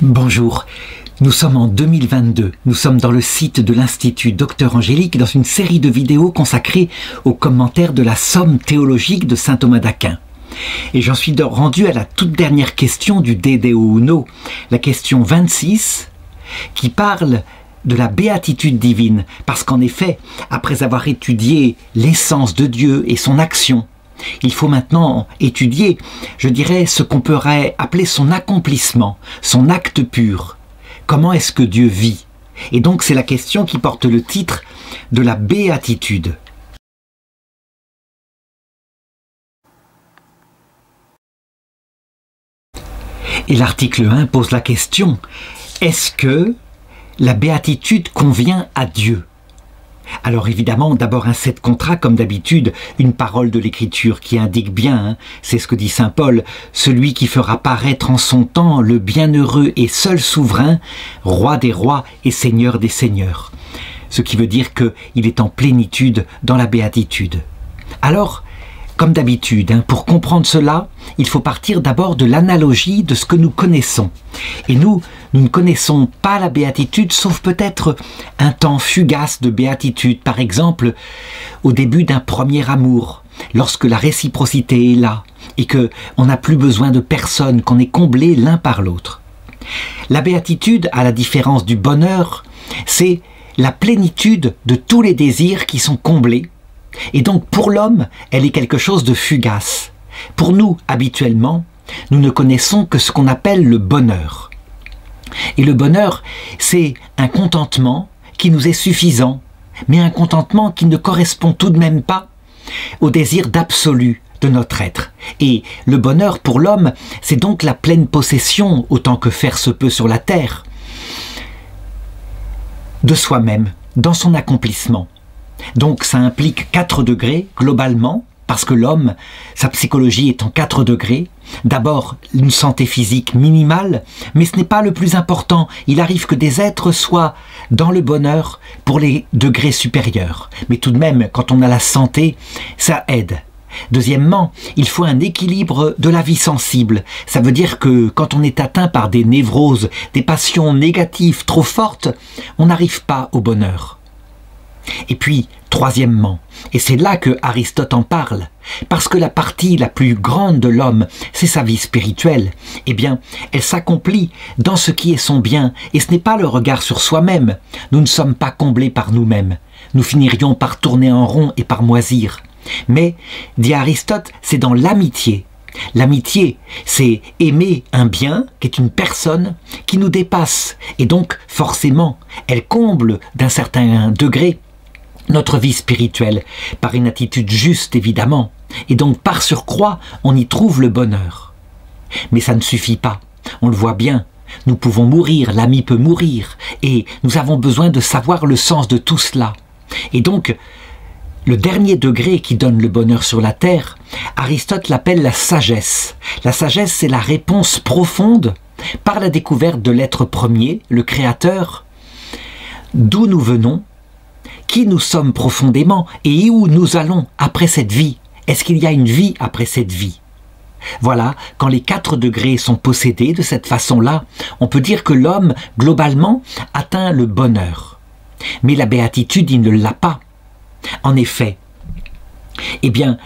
Bonjour, nous sommes en 2022, nous sommes dans le site de l'Institut Docteur Angélique dans une série de vidéos consacrées aux commentaires de la Somme théologique de saint Thomas d'Aquin. Et j'en suis rendu à la toute dernière question du De Deo Uno, la question 26, qui parle de la béatitude divine, parce qu'en effet, après avoir étudié l'essence de Dieu et son action, il faut maintenant étudier, je dirais, ce qu'on pourrait appeler son accomplissement, son acte pur. Comment est-ce que Dieu vit? Et donc c'est la question qui porte le titre de la béatitude. Et l'article 1 pose la question, est-ce que la béatitude convient à Dieu? Alors évidemment, d'abord un set contra, comme d'habitude, une parole de l'Écriture qui indique bien, c'est ce que dit saint Paul, celui qui fera paraître en son temps le bienheureux et seul souverain, roi des rois et seigneur des seigneurs. Ce qui veut dire qu'il est en plénitude dans la béatitude. Alors, comme d'habitude, pour comprendre cela, il faut partir d'abord de l'analogie de ce que nous connaissons. Et nous ne connaissons pas la béatitude, sauf peut-être un temps fugace de béatitude. Par exemple, au début d'un premier amour, lorsque la réciprocité est là, et qu'on n'a plus besoin de personne, qu'on est comblés l'un par l'autre. La béatitude, à la différence du bonheur, c'est la plénitude de tous les désirs qui sont comblés. Et donc pour l'homme, elle est quelque chose de fugace. Pour nous, habituellement, nous ne connaissons que ce qu'on appelle le bonheur. Et le bonheur, c'est un contentement qui nous est suffisant, mais un contentement qui ne correspond tout de même pas au désir d'absolu de notre être. Et le bonheur pour l'homme, c'est donc la pleine possession, autant que faire se peut sur la terre, de soi-même, dans son accomplissement. Donc ça implique 4 degrés globalement, parce que l'homme, sa psychologie est en 4 degrés. D'abord une santé physique minimale, mais ce n'est pas le plus important. Il arrive que des êtres soient dans le bonheur pour les degrés supérieurs. Mais tout de même, quand on a la santé, ça aide. Deuxièmement, il faut un équilibre de la vie sensible. Ça veut dire que quand on est atteint par des névroses, des passions négatives trop fortes, on n'arrive pas au bonheur. Et puis, troisièmement, et c'est là que Aristote en parle, parce que la partie la plus grande de l'homme, c'est sa vie spirituelle, eh bien, elle s'accomplit dans ce qui est son bien, et ce n'est pas le regard sur soi-même. Nous ne sommes pas comblés par nous-mêmes. Nous finirions par tourner en rond et par moisir. Mais, dit Aristote, c'est dans l'amitié. L'amitié, c'est aimer un bien, qui est une personne, qui nous dépasse, et donc, forcément, elle comble d'un certain degré notre vie spirituelle, par une attitude juste évidemment, et donc par surcroît, on y trouve le bonheur. Mais ça ne suffit pas, on le voit bien, nous pouvons mourir, l'ami peut mourir, et nous avons besoin de savoir le sens de tout cela. Et donc, le dernier degré qui donne le bonheur sur la terre, Aristote l'appelle la sagesse. La sagesse, c'est la réponse profonde par la découverte de l'être premier, le Créateur, d'où nous venons, qui nous sommes profondément et où nous allons après cette vie. Est-ce qu'il y a une vie après cette vie? Voilà, quand les 4 degrés sont possédés de cette façon-là, on peut dire que l'homme, globalement, atteint le bonheur. Mais la béatitude, il ne l'a pas. En effet, eh bien,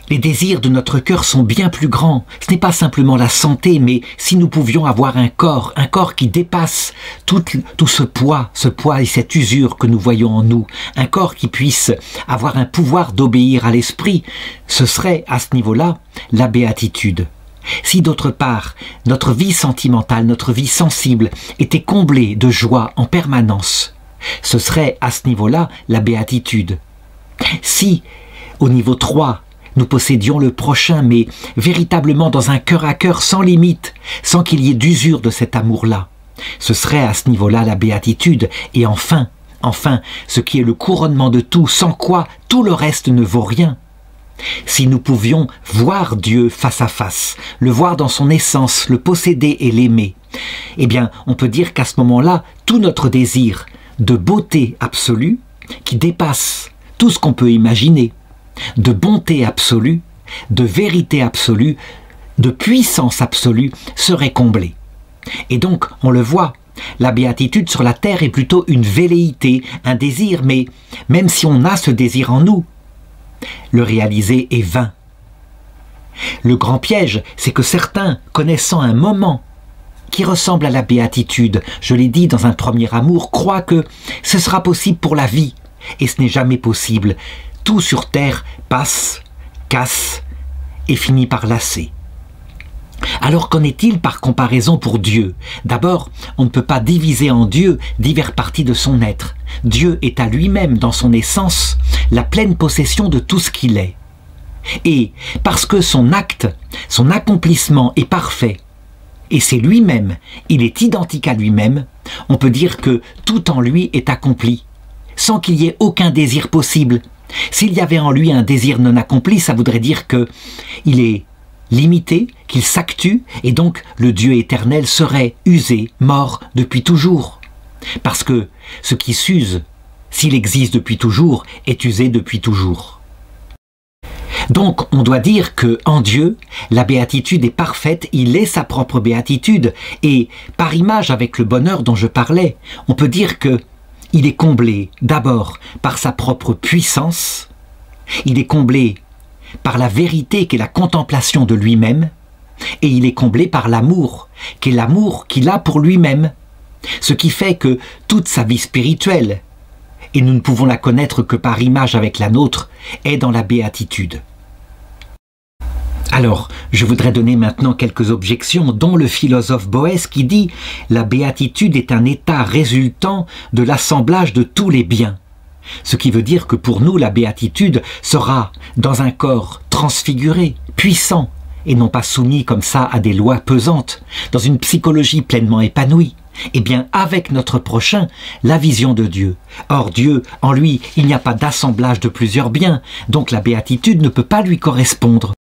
les désirs de notre cœur sont bien plus grands. Ce n'est pas simplement la santé, mais si nous pouvions avoir un corps qui dépasse tout ce poids et cette usure que nous voyons en nous, un corps qui puisse avoir un pouvoir d'obéir à l'esprit, ce serait à ce niveau-là la béatitude. Si d'autre part, notre vie sentimentale, notre vie sensible était comblée de joie en permanence, ce serait à ce niveau-là la béatitude. Si, au niveau 3, nous possédions le prochain, mais véritablement dans un cœur à cœur sans limite, sans qu'il y ait d'usure de cet amour-là. Ce serait à ce niveau-là la béatitude. Et enfin, ce qui est le couronnement de tout, sans quoi tout le reste ne vaut rien. Si nous pouvions voir Dieu face à face, le voir dans son essence, le posséder et l'aimer, eh bien, on peut dire qu'à ce moment-là, tout notre désir de beauté absolue, qui dépasse tout ce qu'on peut imaginer, de bonté absolue, de vérité absolue, de puissance absolue serait comblé. Et donc, on le voit, la béatitude sur la terre est plutôt une velléité, un désir, mais même si on a ce désir en nous, le réaliser est vain. Le grand piège, c'est que certains, connaissant un moment qui ressemble à la béatitude, je l'ai dit dans un premier amour, croient que ce sera possible pour la vie, et ce n'est jamais possible. Tout sur terre passe, casse et finit par lasser. Alors qu'en est-il par comparaison pour Dieu? D'abord, on ne peut pas diviser en Dieu diverses parties de son être. Dieu est à lui-même, dans son essence, la pleine possession de tout ce qu'il est. Et parce que son acte, son accomplissement est parfait, et c'est lui-même, il est identique à lui-même, on peut dire que tout en lui est accompli, sans qu'il y ait aucun désir possible. S'il y avait en lui un désir non accompli, ça voudrait dire que il est limité, qu'il s'actue, et donc le Dieu éternel serait usé, mort depuis toujours. Parce que ce qui s'use, s'il existe depuis toujours, est usé depuis toujours. Donc on doit dire que en Dieu, la béatitude est parfaite, il est sa propre béatitude, et par image avec le bonheur dont je parlais, on peut dire que il est comblé d'abord par sa propre puissance, il est comblé par la vérité qu'est la contemplation de lui-même, et il est comblé par l'amour, qu'est l'amour qu'il a pour lui-même, ce qui fait que toute sa vie spirituelle, et nous ne pouvons la connaître que par image avec la nôtre, est dans la béatitude. Alors, je voudrais donner maintenant quelques objections, dont le philosophe Boès qui dit « La béatitude est un état résultant de l'assemblage de tous les biens ». Ce qui veut dire que pour nous, la béatitude sera dans un corps transfiguré, puissant, et non pas soumis comme ça à des lois pesantes, dans une psychologie pleinement épanouie. Eh bien, avec notre prochain, la vision de Dieu. Or, Dieu, en lui, il n'y a pas d'assemblage de plusieurs biens, donc la béatitude ne peut pas lui correspondre.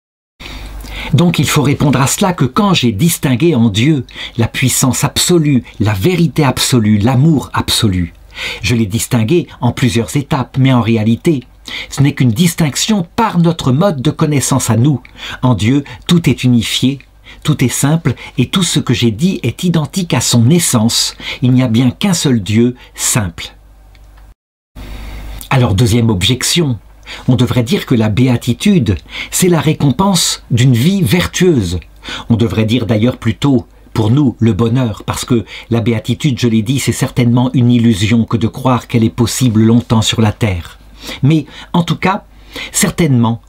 Donc il faut répondre à cela que quand j'ai distingué en Dieu la puissance absolue, la vérité absolue, l'amour absolu, je l'ai distingué en plusieurs étapes, mais en réalité, ce n'est qu'une distinction par notre mode de connaissance à nous. En Dieu, tout est unifié, tout est simple, et tout ce que j'ai dit est identique à son essence. Il n'y a bien qu'un seul Dieu, simple. Alors, deuxième objection, on devrait dire que la béatitude, c'est la récompense d'une vie vertueuse. On devrait dire d'ailleurs plutôt, pour nous, le bonheur, parce que la béatitude, je l'ai dit, c'est certainement une illusion que de croire qu'elle est possible longtemps sur la terre. Mais, en tout cas, certainement,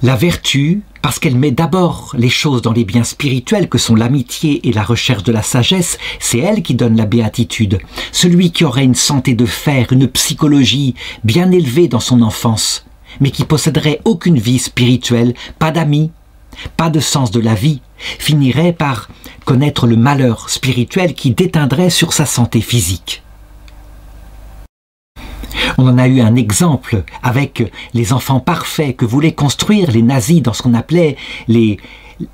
la vertu, parce qu'elle met d'abord les choses dans les biens spirituels que sont l'amitié et la recherche de la sagesse, c'est elle qui donne la béatitude. Celui qui aurait une santé de fer, une psychologie bien élevée dans son enfance, mais qui posséderait aucune vie spirituelle, pas d'amis, pas de sens de la vie, finirait par connaître le malheur spirituel qui déteindrait sur sa santé physique. On en a eu un exemple avec les enfants parfaits que voulaient construire les nazis dans ce qu'on appelait les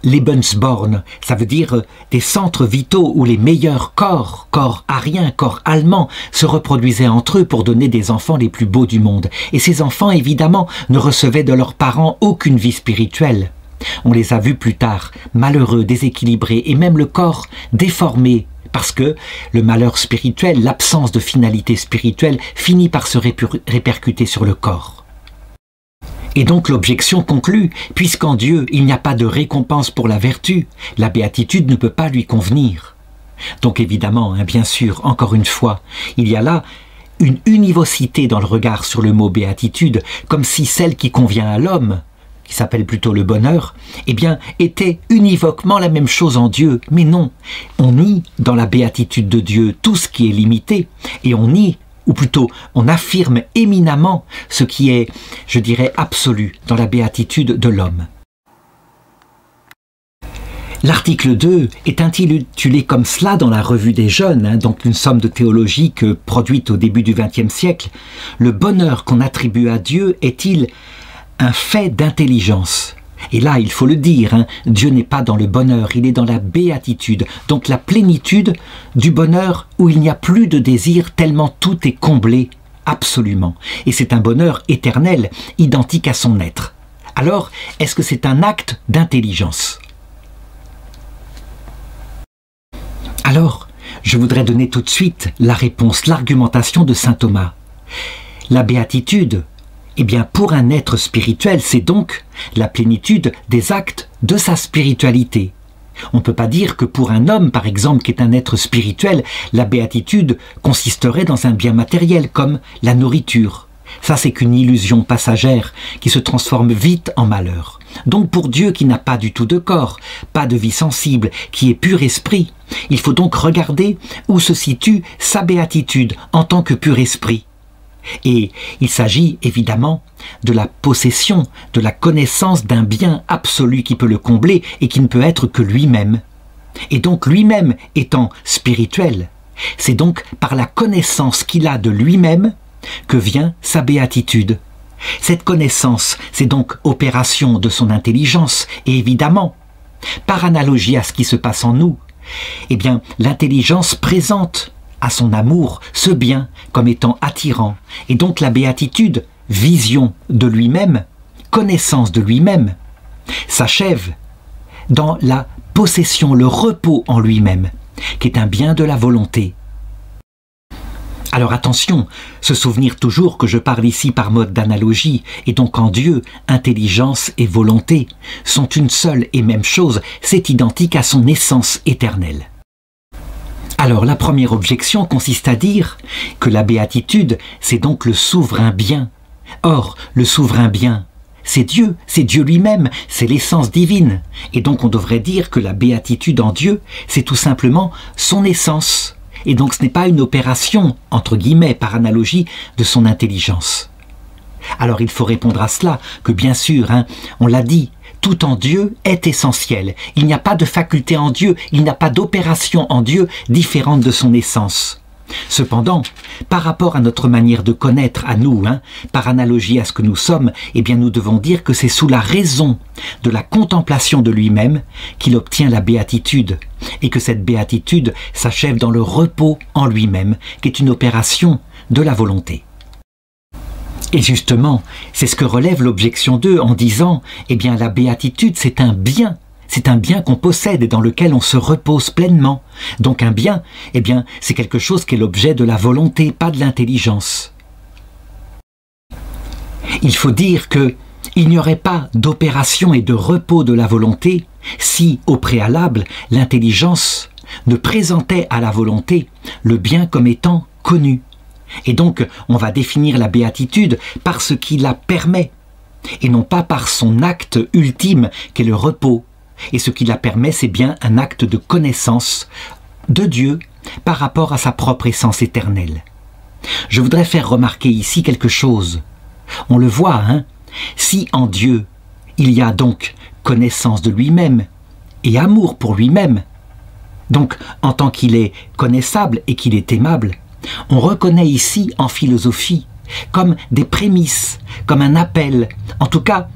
Lebensborn. Ça veut dire des centres vitaux où les meilleurs corps ariens, corps allemands, se reproduisaient entre eux pour donner des enfants les plus beaux du monde. Et ces enfants, évidemment, ne recevaient de leurs parents aucune vie spirituelle. On les a vus plus tard, malheureux, déséquilibrés et même le corps déformé, parce que le malheur spirituel, l'absence de finalité spirituelle, finit par se répercuter sur le corps. Et donc l'objection conclut, puisqu'en Dieu il n'y a pas de récompense pour la vertu, la béatitude ne peut pas lui convenir. Donc évidemment, bien sûr, encore une fois, il y a là une univocité dans le regard sur le mot béatitude, comme si celle qui convient à l'homme, qui s'appelle plutôt le bonheur, eh bien, était univoquement la même chose en Dieu. Mais non, on nie dans la béatitude de Dieu tout ce qui est limité, et on nie, ou plutôt on affirme éminemment ce qui est, je dirais, absolu dans la béatitude de l'homme. L'article 2 est intitulé comme cela dans la Revue des Jeunes, donc une somme de théologie produite au début du XXe siècle. Le bonheur qu'on attribue à Dieu est-il un fait d'intelligence? Et là, il faut le dire, Dieu n'est pas dans le bonheur, il est dans la béatitude, donc la plénitude du bonheur où il n'y a plus de désir tellement tout est comblé, absolument. Et c'est un bonheur éternel, identique à son être. Alors, est-ce que c'est un acte d'intelligence? Alors, je voudrais donner tout de suite la réponse, l'argumentation de saint Thomas. La béatitude, eh bien pour un être spirituel, c'est donc la plénitude des actes de sa spiritualité. On ne peut pas dire que pour un homme, par exemple, qui est un être spirituel, la béatitude consisterait dans un bien matériel, comme la nourriture. Ça, c'est qu'une illusion passagère qui se transforme vite en malheur. Donc pour Dieu qui n'a pas du tout de corps, pas de vie sensible, qui est pur esprit, il faut donc regarder où se situe sa béatitude en tant que pur esprit. Et il s'agit évidemment de la possession, de la connaissance d'un bien absolu qui peut le combler et qui ne peut être que lui-même. Et donc lui-même étant spirituel, c'est donc par la connaissance qu'il a de lui-même que vient sa béatitude. Cette connaissance, c'est donc opération de son intelligence, et évidemment, par analogie à ce qui se passe en nous, eh bien, l'intelligence présente à son amour ce bien comme étant attirant, et donc la béatitude, vision de lui-même, connaissance de lui-même, s'achève dans la possession, le repos en lui-même, qui est un bien de la volonté. Alors attention, se souvenir toujours que je parle ici par mode d'analogie, et donc en Dieu, intelligence et volonté sont une seule et même chose, c'est identique à son essence éternelle. Alors la première objection consiste à dire que la béatitude, c'est donc le souverain bien. Or, le souverain bien, c'est Dieu lui-même, c'est l'essence divine. Et donc on devrait dire que la béatitude en Dieu, c'est tout simplement son essence. Et donc ce n'est pas une opération, entre guillemets, par analogie, de son intelligence. Alors il faut répondre à cela, que bien sûr, on l'a dit, tout en Dieu est essentiel. Il n'y a pas de faculté en Dieu, il n'y a pas d'opération en Dieu différente de son essence. Cependant, par rapport à notre manière de connaître à nous, par analogie à ce que nous sommes, eh bien nous devons dire que c'est sous la raison de la contemplation de lui-même qu'il obtient la béatitude, et que cette béatitude s'achève dans le repos en lui-même, qui est une opération de la volonté. Et justement, c'est ce que relève l'objection 2 en disant, eh bien la béatitude c'est un bien qu'on possède et dans lequel on se repose pleinement. Donc un bien, eh bien c'est quelque chose qui est l'objet de la volonté, pas de l'intelligence. Il faut dire que il n'y aurait pas d'opération et de repos de la volonté si, au préalable, l'intelligence ne présentait à la volonté le bien comme étant connu. Et donc, on va définir la béatitude par ce qui la permet, et non pas par son acte ultime qu'est le repos. Et ce qui la permet, c'est bien un acte de connaissance de Dieu par rapport à sa propre essence éternelle. Je voudrais faire remarquer ici quelque chose. On le voit, si en Dieu, il y a donc connaissance de lui-même et amour pour lui-même, donc en tant qu'il est connaissable et qu'il est aimable, on reconnaît ici en philosophie comme des prémices, comme un appel. En tout cas,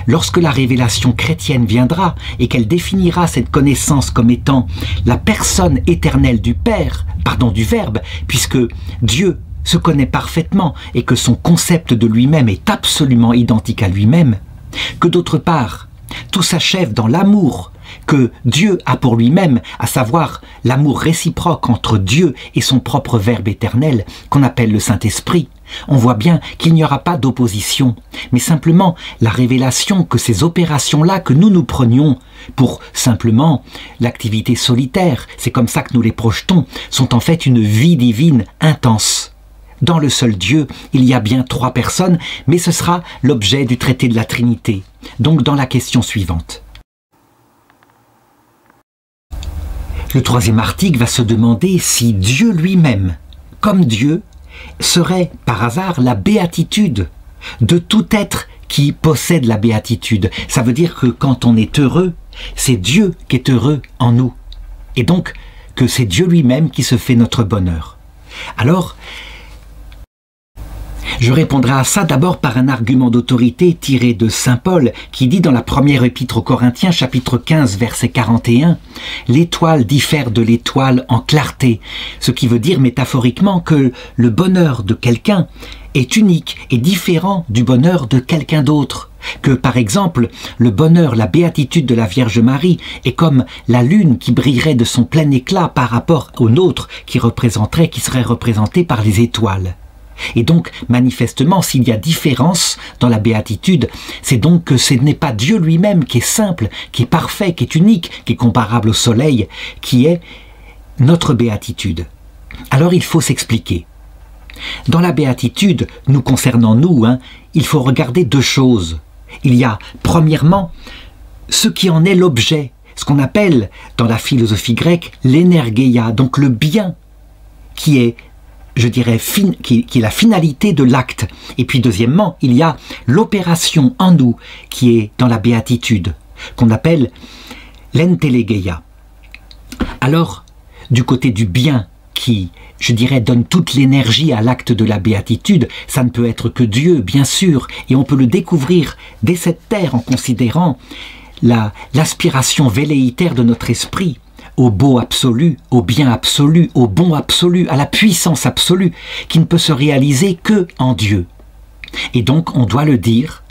lorsque la révélation chrétienne viendra et qu'elle définira cette connaissance comme étant la personne éternelle du Verbe, puisque Dieu se connaît parfaitement et que son concept de lui-même est absolument identique à lui-même, que d'autre part, tout s'achève dans l'amour que Dieu a pour lui-même, à savoir l'amour réciproque entre Dieu et son propre Verbe éternel, qu'on appelle le Saint-Esprit. On voit bien qu'il n'y aura pas d'opposition, mais simplement la révélation que ces opérations-là que nous prenions pour simplement l'activité solitaire, c'est comme ça que nous les projetons, sont en fait une vie divine intense. Dans le seul Dieu, il y a bien 3 personnes, mais ce sera l'objet du traité de la Trinité. Donc dans la question suivante. Le 3e article va se demander si Dieu lui-même, comme Dieu, serait par hasard la béatitude de tout être qui possède la béatitude. Ça veut dire que quand on est heureux, c'est Dieu qui est heureux en nous. Et donc que c'est Dieu lui-même qui se fait notre bonheur. Alors, Je répondrai à ça d'abord par un argument d'autorité tiré de saint Paul qui dit dans la première épître aux Corinthiens, chapitre 15, verset 41, « L'étoile diffère de l'étoile en clarté », ce qui veut dire métaphoriquement que le bonheur de quelqu'un est unique et différent du bonheur de quelqu'un d'autre. Que par exemple, le bonheur, la béatitude de la Vierge Marie est comme la lune qui brillerait de son plein éclat par rapport au nôtre qui serait représenté par les étoiles. Et donc, manifestement, s'il y a différence dans la béatitude, c'est donc que ce n'est pas Dieu lui-même qui est simple, qui est parfait, qui est unique, qui est comparable au soleil, qui est notre béatitude. Alors il faut s'expliquer. Dans la béatitude, nous concernant nous, il faut regarder deux choses. Il y a, premièrement, ce qui en est l'objet, ce qu'on appelle, dans la philosophie grecque, l'énergeia, donc le bien, qui est, je dirais, qui est la finalité de l'acte. Et puis deuxièmement, il y a l'opération en nous, qui est dans la béatitude, qu'on appelle l'entelegeia. Alors, du côté du bien, qui, je dirais, donne toute l'énergie à l'acte de la béatitude, ça ne peut être que Dieu, bien sûr, et on peut le découvrir dès cette terre en considérant l'aspiration velléitaire de notre esprit au beau absolu, au bien absolu, au bon absolu, à la puissance absolue, qui ne peut se réaliser que en Dieu. Et donc, on doit le dire,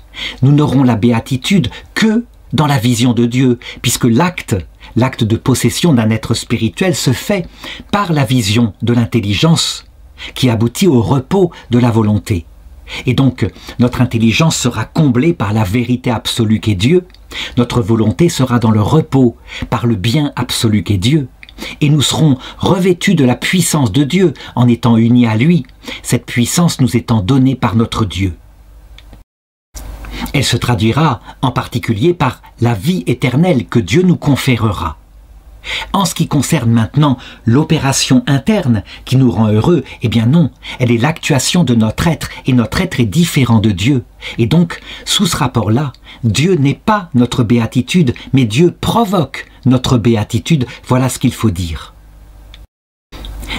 nous n'aurons la béatitude que dans la vision de Dieu, puisque l'acte de possession d'un être spirituel se fait par la vision de l'intelligence qui aboutit au repos de la volonté. Et donc, notre intelligence sera comblée par la vérité absolue qu'est Dieu, notre volonté sera dans le repos par le bien absolu qu'est Dieu, et nous serons revêtus de la puissance de Dieu en étant unis à lui, cette puissance nous étant donnée par notre Dieu. Elle se traduira en particulier par la vie éternelle que Dieu nous conférera. En ce qui concerne maintenant l'opération interne qui nous rend heureux, eh bien non, elle est l'actuation de notre être, et notre être est différent de Dieu. Et donc, sous ce rapport-là, Dieu n'est pas notre béatitude, mais Dieu provoque notre béatitude, voilà ce qu'il faut dire.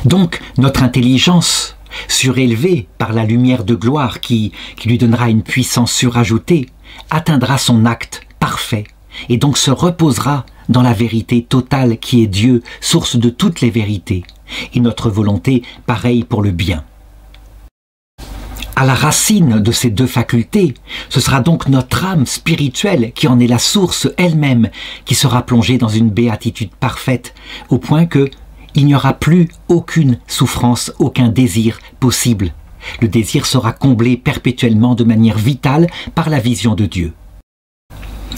Donc, notre intelligence, surélevée par la lumière de gloire qui lui donnera une puissance surajoutée, atteindra son acte parfait, et donc se reposera dans la vérité totale qui est Dieu, source de toutes les vérités, et notre volonté, pareil pour le bien. À la racine de ces deux facultés, ce sera donc notre âme spirituelle qui en est la source elle-même, qui sera plongée dans une béatitude parfaite, au point que il n'y aura plus aucune souffrance, aucun désir possible. Le désir sera comblé perpétuellement de manière vitale par la vision de Dieu.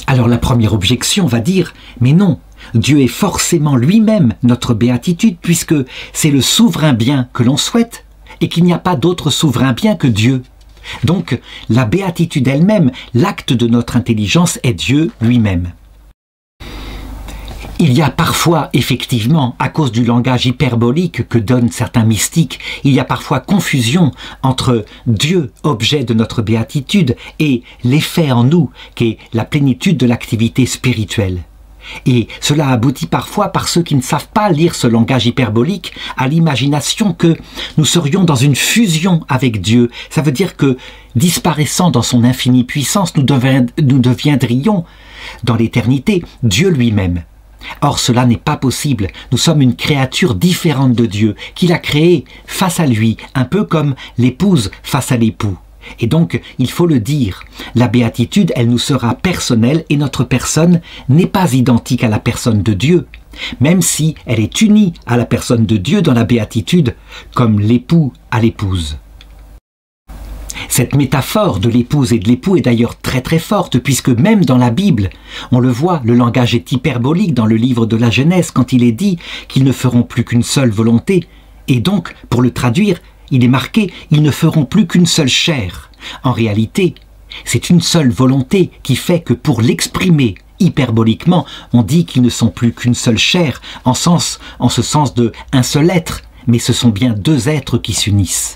Alors la première objection va dire, mais non, Dieu est forcément lui-même notre béatitude puisque c'est le souverain bien que l'on souhaite et qu'il n'y a pas d'autre souverain bien que Dieu. Donc la béatitude elle-même, l'acte de notre intelligence est Dieu lui-même. Il y a parfois, effectivement, à cause du langage hyperbolique que donnent certains mystiques, il y a parfois confusion entre Dieu, objet de notre béatitude, et l'effet en nous, qui est la plénitude de l'activité spirituelle. Et cela aboutit parfois par ceux qui ne savent pas lire ce langage hyperbolique à l'imagination que nous serions dans une fusion avec Dieu. Ça veut dire que, disparaissant dans son infinie puissance, nous deviendrions, dans l'éternité, Dieu lui-même. Or cela n'est pas possible, nous sommes une créature différente de Dieu, qu'il a créée face à lui, un peu comme l'épouse face à l'époux. Et donc, il faut le dire, la béatitude, elle nous sera personnelle et notre personne n'est pas identique à la personne de Dieu, même si elle est unie à la personne de Dieu dans la béatitude, comme l'époux à l'épouse. Cette métaphore de l'épouse et de l'époux est d'ailleurs très très forte, puisque même dans la Bible, on le voit, le langage est hyperbolique dans le livre de la Genèse, quand il est dit qu'ils ne feront plus qu'une seule volonté, et donc, pour le traduire, il est marqué « ils ne feront plus qu'une seule chair ». En réalité, c'est une seule volonté qui fait que pour l'exprimer hyperboliquement, on dit qu'ils ne sont plus qu'une seule chair, en ce sens de un seul être, mais ce sont bien deux êtres qui s'unissent.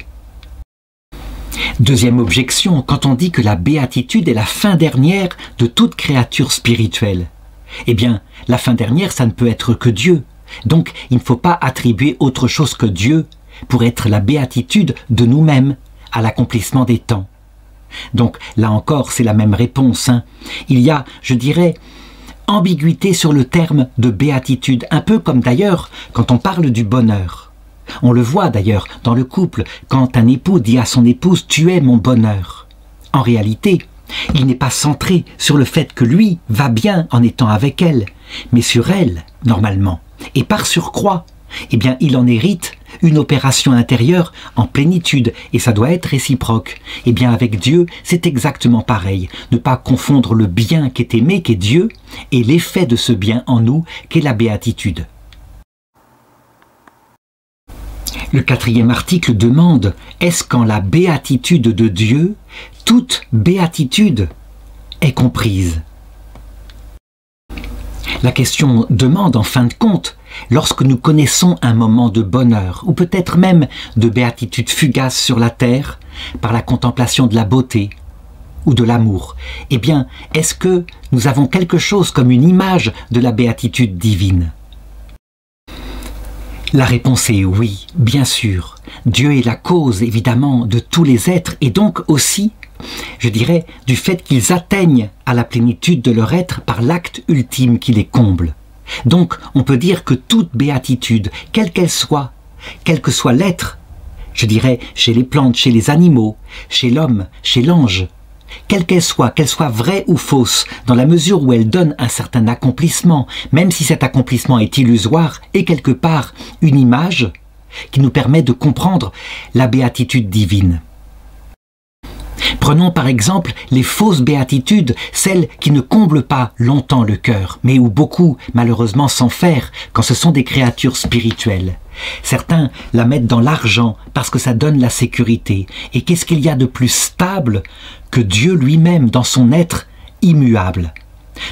Deuxième objection, quand on dit que la béatitude est la fin dernière de toute créature spirituelle. Eh bien, la fin dernière, ça ne peut être que Dieu. Donc, il ne faut pas attribuer autre chose que Dieu pour être la béatitude de nous-mêmes, à l'accomplissement des temps. Donc là encore, c'est la même réponse, hein. Il y a, je dirais, ambiguïté sur le terme de béatitude, un peu comme d'ailleurs quand on parle du bonheur. On le voit d'ailleurs dans le couple, quand un époux dit à son épouse « tu es mon bonheur ». En réalité, il n'est pas centré sur le fait que lui va bien en étant avec elle, mais sur elle, normalement. Et par surcroît, eh bien, il en hérite une opération intérieure en plénitude, et ça doit être réciproque. Eh bien, avec Dieu, c'est exactement pareil. Ne pas confondre le bien qui est aimé, qui est Dieu, et l'effet de ce bien en nous, qui est la béatitude. Le 4e article demande, est-ce qu'en la béatitude de Dieu, toute béatitude est comprise? La question demande en fin de compte, lorsque nous connaissons un moment de bonheur, ou peut-être même de béatitude fugace sur la terre, par la contemplation de la beauté ou de l'amour, eh bien, est-ce que nous avons quelque chose comme une image de la béatitude divine? La réponse est oui, bien sûr. Dieu est la cause, évidemment, de tous les êtres, et donc aussi, je dirais, du fait qu'ils atteignent à la plénitude de leur être par l'acte ultime qui les comble. Donc, on peut dire que toute béatitude, quelle qu'elle soit, quel que soit l'être, je dirais chez les plantes, chez les animaux, chez l'homme, chez l'ange, quelle qu'elle soit vraie ou fausse, dans la mesure où elle donne un certain accomplissement, même si cet accomplissement est illusoire, est quelque part une image qui nous permet de comprendre la béatitude divine. Prenons par exemple les fausses béatitudes, celles qui ne comblent pas longtemps le cœur, mais où beaucoup, malheureusement, s'enferment quand ce sont des créatures spirituelles. Certains la mettent dans l'argent parce que ça donne la sécurité. Et qu'est-ce qu'il y a de plus stable que Dieu lui-même dans son être immuable?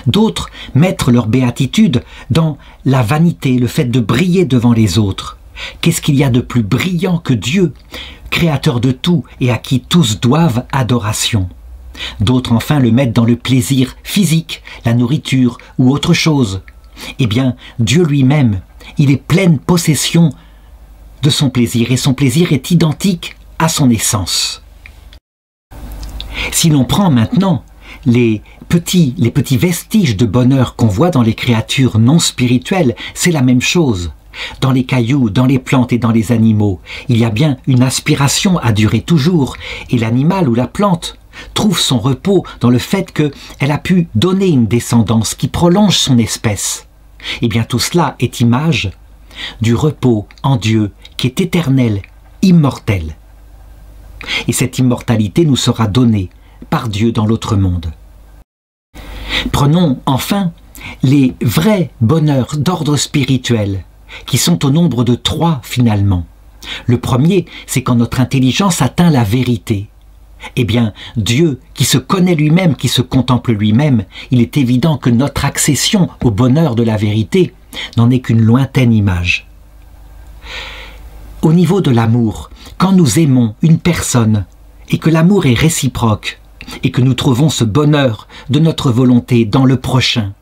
D'autres mettent leur béatitude dans la vanité, le fait de briller devant les autres. Qu'est-ce qu'il y a de plus brillant que Dieu, créateur de tout et à qui tous doivent adoration? D'autres enfin le mettent dans le plaisir physique, la nourriture ou autre chose. Eh bien, Dieu lui-même, il est pleine possession de son plaisir et son plaisir est identique à son essence. Si l'on prend maintenant les petits vestiges de bonheur qu'on voit dans les créatures non spirituelles, c'est la même chose. Dans les cailloux, dans les plantes et dans les animaux, il y a bien une aspiration à durer toujours, et l'animal ou la plante trouve son repos dans le fait qu'elle a pu donner une descendance qui prolonge son espèce. Et bien tout cela est image du repos en Dieu qui est éternel, immortel. Et cette immortalité nous sera donnée par Dieu dans l'autre monde. Prenons enfin les vrais bonheurs d'ordre spirituel, qui sont au nombre de 3 finalement. Le premier, c'est quand notre intelligence atteint la vérité. Eh bien, Dieu, qui se connaît lui-même, qui se contemple lui-même, il est évident que notre accession au bonheur de la vérité n'en est qu'une lointaine image. Au niveau de l'amour, quand nous aimons une personne et que l'amour est réciproque et que nous trouvons ce bonheur de notre volonté dans le prochain,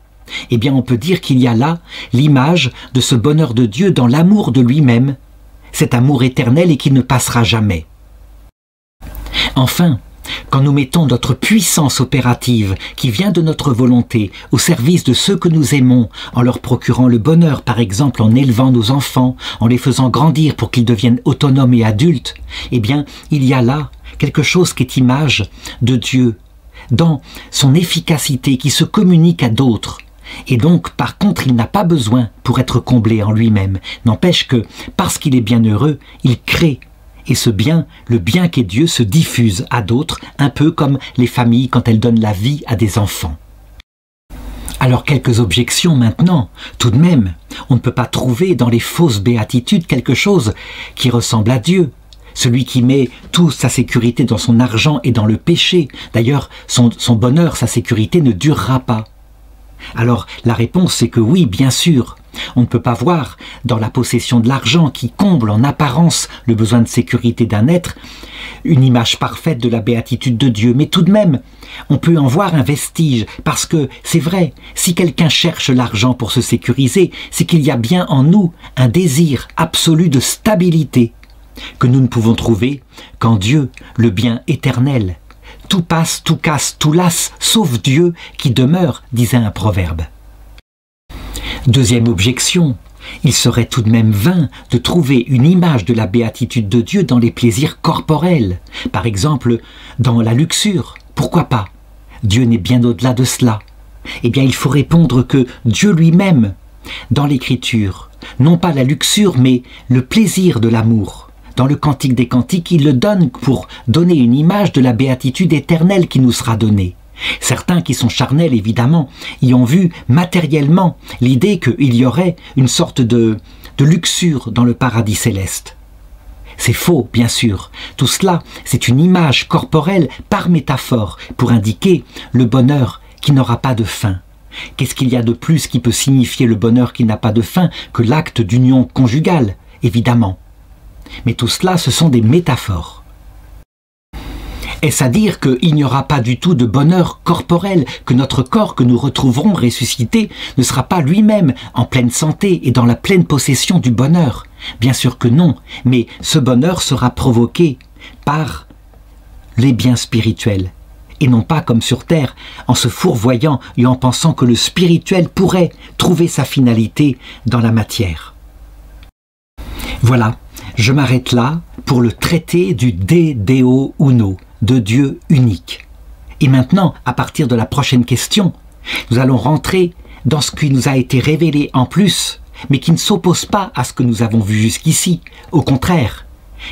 eh bien on peut dire qu'il y a là l'image de ce bonheur de Dieu dans l'amour de lui-même, cet amour éternel et qui ne passera jamais. Enfin, quand nous mettons notre puissance opérative qui vient de notre volonté au service de ceux que nous aimons, en leur procurant le bonheur, par exemple en élevant nos enfants, en les faisant grandir pour qu'ils deviennent autonomes et adultes, eh bien il y a là quelque chose qui est image de Dieu, dans son efficacité qui se communique à d'autres. Et donc, par contre, il n'a pas besoin pour être comblé en lui-même. N'empêche que, parce qu'il est bienheureux, il crée. Et ce bien, le bien qu'est Dieu, se diffuse à d'autres, un peu comme les familles quand elles donnent la vie à des enfants. Alors, quelques objections maintenant. Tout de même, on ne peut pas trouver dans les fausses béatitudes quelque chose qui ressemble à Dieu. Celui qui met toute sa sécurité dans son argent et dans le péché. D'ailleurs, son bonheur, sa sécurité ne durera pas. Alors, la réponse c'est que oui, bien sûr, on ne peut pas voir dans la possession de l'argent qui comble en apparence le besoin de sécurité d'un être, une image parfaite de la béatitude de Dieu. Mais tout de même, on peut en voir un vestige, parce que c'est vrai, si quelqu'un cherche l'argent pour se sécuriser, c'est qu'il y a bien en nous un désir absolu de stabilité. que nous ne pouvons trouver qu'en Dieu, le bien éternel. Tout passe, tout casse, tout lasse, sauf Dieu qui demeure, disait un proverbe. Deuxième objection, il serait tout de même vain de trouver une image de la béatitude de Dieu dans les plaisirs corporels, par exemple dans la luxure. Pourquoi pas? Dieu n'est bien au-delà de cela. Eh bien, il faut répondre que Dieu lui-même, dans l'Écriture, non pas la luxure, mais le plaisir de l'amour. Dans le Cantique des Cantiques, il le donne pour donner une image de la béatitude éternelle qui nous sera donnée. Certains qui sont charnels, évidemment, y ont vu matériellement l'idée qu'il y aurait une sorte de luxure dans le paradis céleste. C'est faux, bien sûr. Tout cela, c'est une image corporelle par métaphore pour indiquer le bonheur qui n'aura pas de fin. Qu'est-ce qu'il y a de plus qui peut signifier le bonheur qui n'a pas de fin que l'acte d'union conjugale, évidemment. Mais tout cela, ce sont des métaphores. Est-ce à dire qu'il n'y aura pas du tout de bonheur corporel, que notre corps que nous retrouverons ressuscité ne sera pas lui-même en pleine santé et dans la pleine possession du bonheur? Bien sûr que non, mais ce bonheur sera provoqué par les biens spirituels, et non pas comme sur terre, en se fourvoyant et en pensant que le spirituel pourrait trouver sa finalité dans la matière. Voilà, je m'arrête là pour le traité du De Deo Uno, de Dieu unique. Et maintenant, à partir de la prochaine question, nous allons rentrer dans ce qui nous a été révélé en plus, mais qui ne s'oppose pas à ce que nous avons vu jusqu'ici. Au contraire,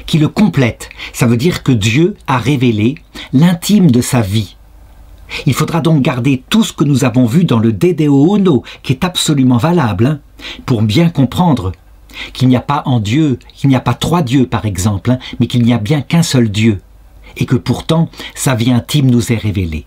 qui le complète. Ça veut dire que Dieu a révélé l'intime de sa vie. Il faudra donc garder tout ce que nous avons vu dans le De Deo Uno, qui est absolument valable, pour bien comprendre qu'il n'y a pas en Dieu, qu'il n'y a pas trois dieux par exemple, mais qu'il n'y a bien qu'un seul Dieu, et que pourtant sa vie intime nous est révélée.